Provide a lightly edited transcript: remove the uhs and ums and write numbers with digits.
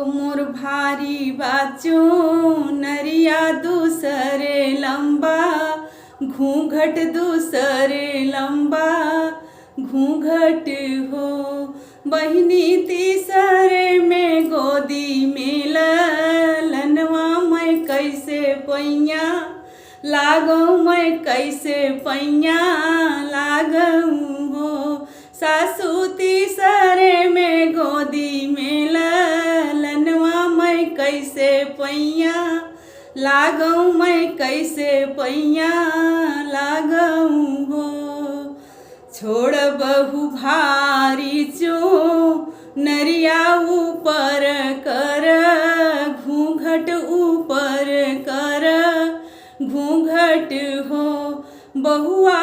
मोर भारी बाचो नरिया दूसरे लंबा घूंघट दूसरे लंबा घूंघट हो बहिनी तीसरे में गोदी में ललनवा मैं कैसे पैया लागो मैं कैसे पैया लागूं हो सासू तीसरे में गोदी में ललनवा मैं कैसे पैया लागूं मैं कैसे पैया लागूं हो छोड़ बहु भारी चो नरिया ऊपर कर घूंघट ऊपर कर घूंघट हो बहुआ